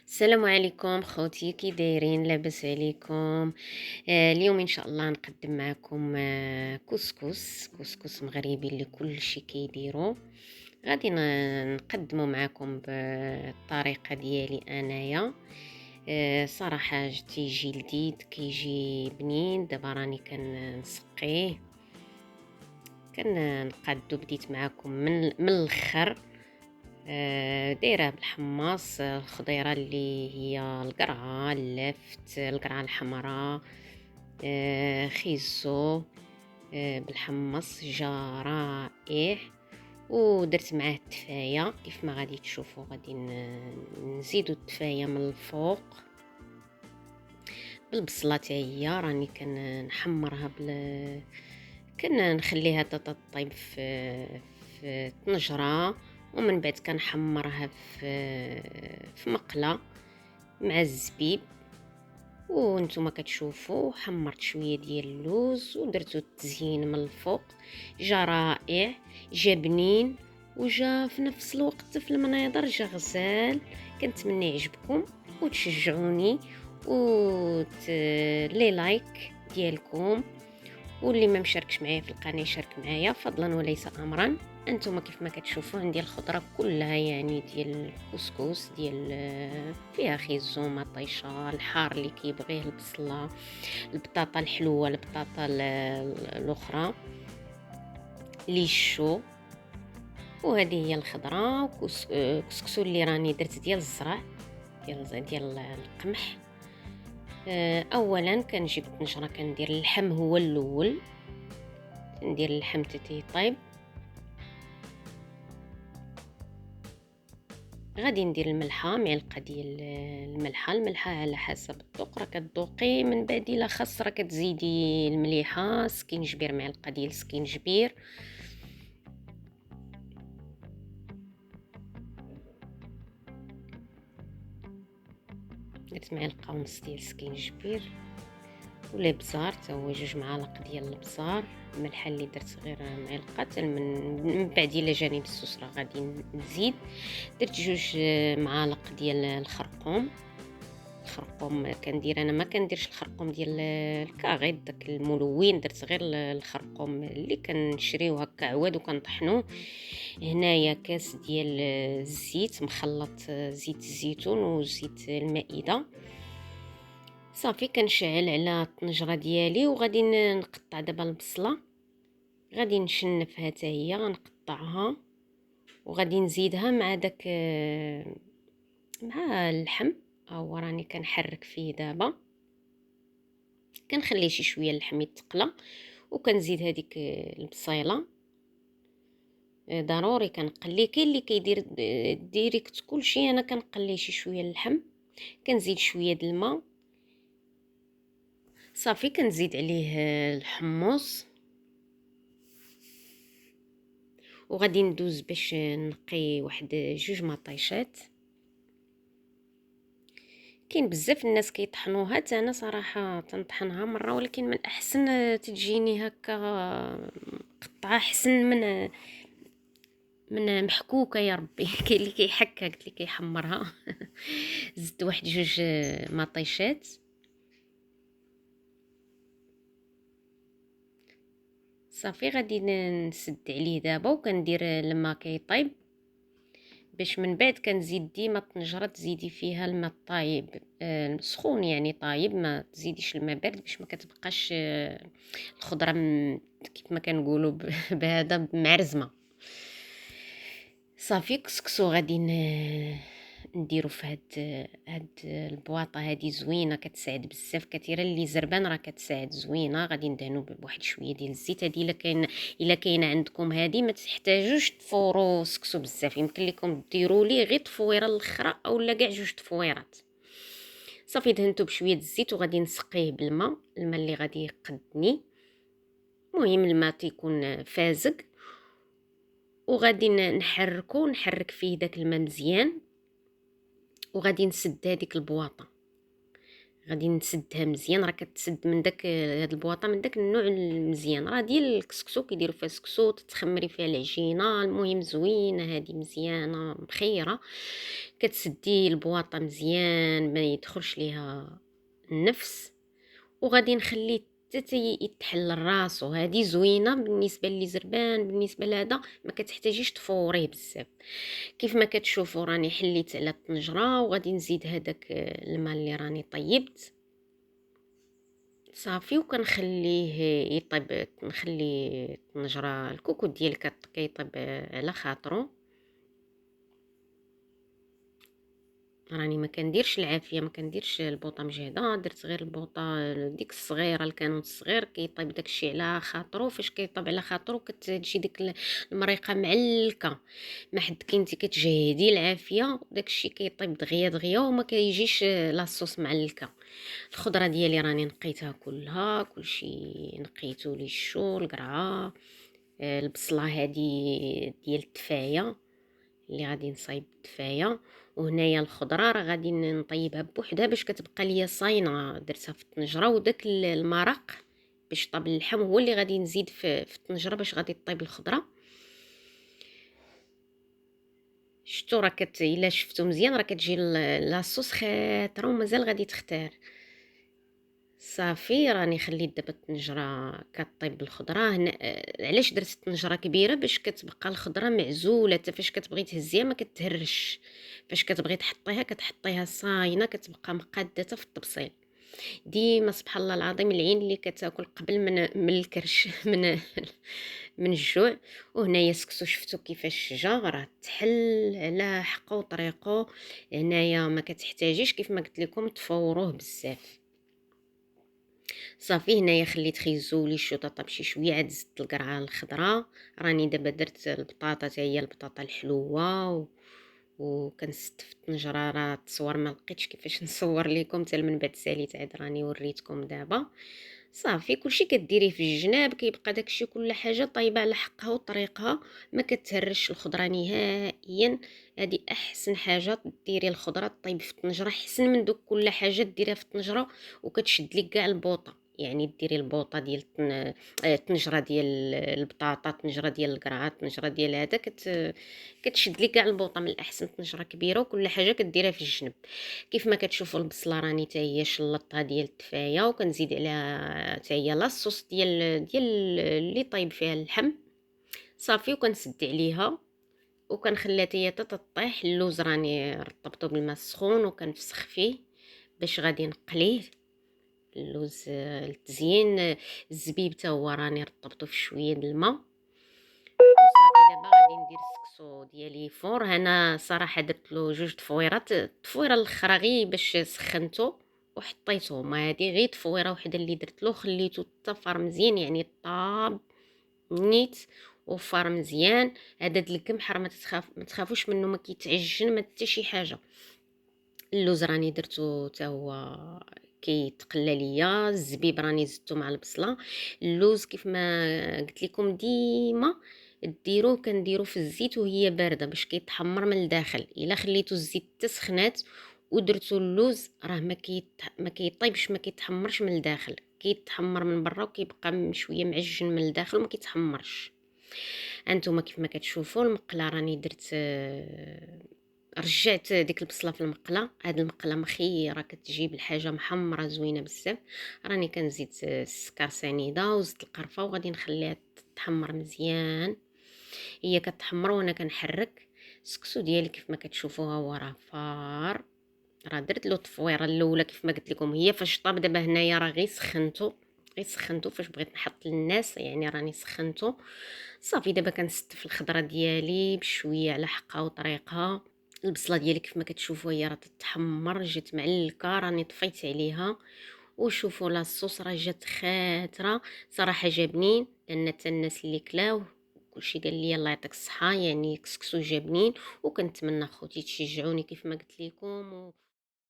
السلام عليكم خوتي، كي دايرين؟ لاباس عليكم؟ اليوم ان شاء الله نقدم معكم كسكس مغربي اللي كل شي كيديرو. غادي نقدمه معكم بالطريقه ديالي انايا. صراحه تيجي لذيذ، كيجي بنين. دابا راني كنسقيه، كنقادو. بديت معكم من الاخر. دايره بالحماص، الخضيره اللي هي القرعه، اللفت، القرعه الحمراء، خيزو. بالحمص جا رائع. ودرت معاه التفايه كيف ما غادي تشوفوا. غادي نزيدو التفايه من الفوق بالبصله حتى هي. راني كنحمرها نخليها تطيب في طنجره، ومن بعد كنحمرها في مقله مع الزبيب. وانتم كتشوفوا حمرت شويه ديال اللوز ودرتو التزيين من الفوق. جا رائع، جا بنين، وجا في نفس الوقت في المناظر جا غزال. كنتمنى يعجبكم وتشجعوني لي لايك ديالكم. واللي ما مشاركش معايا في القناه يشارك معايا فضلا وليس امرا. انتم كيف ما كتشوفوا عندي الخضره كلها، يعني ديال الكسكس ديال فيها خيزومه طيشه، الحار اللي كيبغيه، البصله، البطاطا الحلوه، البطاطا الاخرى لي شو. وهذه هي الخضره كسكسو اللي راني درت ديال الزرع، ديال القمح. اولا كنجيب الطنجره، كندير اللحم هو الاول، ندير اللحم تي طيب. غادي ندير الملحه، معلقه ديال الملحه على حسب الذوق. راه كتذوقي من بعد، الا خاص راه كتزيدي المليحه. سكينجبير، معلقه ديال سكينجبير. درت معلقه ونص ديال سكينجبير، ولا بزار تا هو 2 معالق ديال البزار. الملحه اللي درت غير معلقه. من بعد الا جاني السوس راه غادي نزيد. درت 2 معالق ديال الخرقوم. كندير انا، ما كنديرش الخرقوم ديال الكاغي داك الملون، درت غير الخرقوم اللي كنشريو هكا عواد وكنطحنوه. هنايا كاس ديال الزيت مخلط، زيت الزيتون وزيت المائده. صافي كنشعل على الطنجره ديالي، وغادي نقطع دابا البصله. غادي نشنفها حتى هي، غنقطعها وغادي نزيدها مع داك مع اللحم. ها راني كنحرك فيه دابا. كنخليه شي شويه اللحم يتقلى، وكنزيد هذيك البصيله. ضروري كنقلي. كاين اللي كيدير ديريكت كلشي، انا كنقلي شي شويه اللحم. كنزيد شويه د الماء. صافي كنزيد عليه الحمص، وغادي ندوز باش نقي واحد 2 مطيشات. كاين بزاف الناس كيطحنوها، حتى انا صراحه تنطحنها مره، ولكن من احسن تجيني هكا قطعه احسن من محكوكه. يا ربي كاين اللي كيحكها، قلت لي كيحمرها. زدت واحد 2 مطيشات. صافي غادي نسد عليه دابا، وكندير الماء كيطيب. باش من بعد كنزيد ديما الطنجره تزيدي فيها الماء طايب، سخون يعني طايب، ما تزيديش الماء بارد باش ما كتبقاش الخضره كيف ما كنقولوا بهذا معرزمه. صافي كسكسو غادي نديرو في هاد البواطه هادي زوينه، كتساعد بزاف. كثيره اللي زربان راه كتساعد زوينه. غادي ندهنو بواحد شويه ديال الزيت. هادي الا كاينه عندكم هادي، ما تحتاجوش تفورو سكسو بزاف. يمكن لكم ديروا ليه غير تفويره الاخرى اولا كاع 2 تفويرات. صافي دهنتو بشويه الزيت، وغادي نسقيه بالماء اللي غادي يقدني. المهم الماء تيكون فازق، وغادي نحرك فيه داك الماء مزيان. وغادي نسد هذيك البواطه. غادي نسدها مزيان، راه كتسد من داك هاد البواطه من داك النوع المزيان، راه ديال الكسكسو كيديروا فيها السكسو، تخمري فيها العجينه، المهم زوينه هادي مزيانه مخيره. كتسدي البواطه مزيان ما يدخلش ليها النفس، وغادي نخليه حتى يتحل راسو. هادي زوينه بالنسبه لي زربان، بالنسبه لهذا ما كتحتاجيش تفوريه بزاف. كيف ما كتشوفوا راني حليت على الطنجره، وغادي نزيد هذاك الماء اللي راني طيبت صافي، وكنخليه يطيب. نخلي الطنجره الكوكوط ديالي كيطيب على خاطرو. راني ما كنديرش العافيه، ما كنديرش البوطه مجهده، درت غير البوطه ديك الصغيره، الكانون الصغير كيطيب داكشي على خاطرو. فاش كيطيب على خاطرو كتجي ديك المريقه معلكه، ما حد كنتي كتجهدي العافيه داكشي كيطيب دغيا دغيا وما كيجيش لاصوص معلكه. الخضره ديالي راني نقيتها كلها، كلشي نقيتو لي الشو القرعه، البصله هذه ديال التفايه اللي غادي نصايب التفايه. وهنايا الخضره راه غادي نطيبها بوحدها باش كتبقى ليا صاينه، درتها في الطنجره. وداك المرق باش طاب اللحم هو اللي غادي نزيد في الطنجره باش غادي طيب الخضره. شفتوا راه الا شفتو مزيان راه كتجي لاصوص خاطره ومازال غادي تختار. صافي راني خليت دابا الطنجره كطيب بالخضره هنا. علاش درت الطنجره كبيره؟ باش كتبقى الخضره معزوله، حتى فاش كتبغي تهزيها ما كتهرش. فاش كتبغي تحطيها كتحطيها صاينه، كتبقى مقاده في الطبسيل. ديما سبحان الله العظيم العين اللي كتاكل قبل من الكرش من الجوع. وهنايا سكسو شفتوا كيفاش جا، راه تحل على حقه وطريقه. هنايا ما كتحتاجيش كيف ما قلت لكم تفوروه بزاف. صافي هنايا خليت خيزولي الشطاطه بشي شويه، عاد زدت القرعه الخضراء. راني دابا درت البطاطا حتى هي البطاطا الحلوه وكنست في الطنجره. راه التصوير ما لقيتش كيفاش نصور لكم حتى من بعد ساليت، عاد راني وريتكم دابا. صافي كلشي كديريه في الجناب، كيبقى داكشي كل حاجه طايبه على حقها وطريقها، ما كتهرش الخضره نهائيا. هذه احسن حاجه ديري الخضره طيب في الطنجره، احسن من دوك كل حاجه ديريها في الطنجره وكتشد لك كاع البوطه. يعني ديري البوطه ديال الطنجره ديال البطاطا، الطنجره ديال القرعه، الطنجره ديال هذا كتشد لك كاع البوطه. من الاحسن طنجره كبيره وكل حاجه كديرها في الجنب. كيف ما كتشوفوا البصله راني حتى هي شلطتها ديال التفايه، وكنزيد عليها حتى هي لاصوص ديال اللي طايب فيها اللحم. صافي وكنسد عليها وكنخليها حتى هي تطيح. اللوز راني رطبته بالماء السخون وكنفسخ فيه باش غادي نقليه. اللوز التزيين. الزبيب حتى هو راني رطبته في شويه د الماء. وصافي دابا غادي ندير السكسو ديالي فور. هنا صراحه درت له جوج تفويرات، التفويره الاخرى غير باش سخنته وحطيته، ما هذه غير تفويره وحده اللي درت له. خليته طفر مزيان يعني طاب نيت وفار مزيان. هذا د القمح راه ما تخافوش منه، ما كيتعجن ما حتى شي حاجه. اللوز راني درتو حتى هو كيتقلى ليا. الزبيب راني زدتو مع البصله. اللوز كيف ما قلت لكم ديما ديروه، كنديرو في الزيت وهي بارده باش كيتحمر من الداخل. الا خليتو الزيت تسخنات ودرتو اللوز راه ما كيطيبش، ما كيتحمرش من الداخل، كيتحمر من برا وكيبقى شويه معجن من الداخل وما كيتحمرش. انتما كيف ما كتشوفوا المقله راني درت رجعت ديك البصله في المقله. هاد المقله مخيره كتجيب الحاجه محمره زوينه بزاف. راني كنزيد السكر سنيده وزدت القرفه وغادي نخليها تحمر مزيان. هي كتحمر وانا كنحرك. السكسو ديالي كيف ما كتشوفوها هو راه فار. راه درت له التفويره الاولى كيف ما قلت لكم هي فاش طاب. دابا هنايا راه غير سخنتو فاش بغيت نحط للناس، يعني راني سخنتو. صافي دابا كنستف الخضره ديالي بشويه على حقها وطريقها. البصله ديالي كيف ما كتشوفوا هي راه تتحمر، جات معلكه، راني طفيت عليها. وشوفوا لاصوص راه جات خاتره. صراحه جابنين لان حتى الناس اللي كلاوه كلشي قال لي الله يعطيك الصحه، يعني كسكسو جابنين. وكنتمنى خوتي تشجعوني كيف ما قلت لكم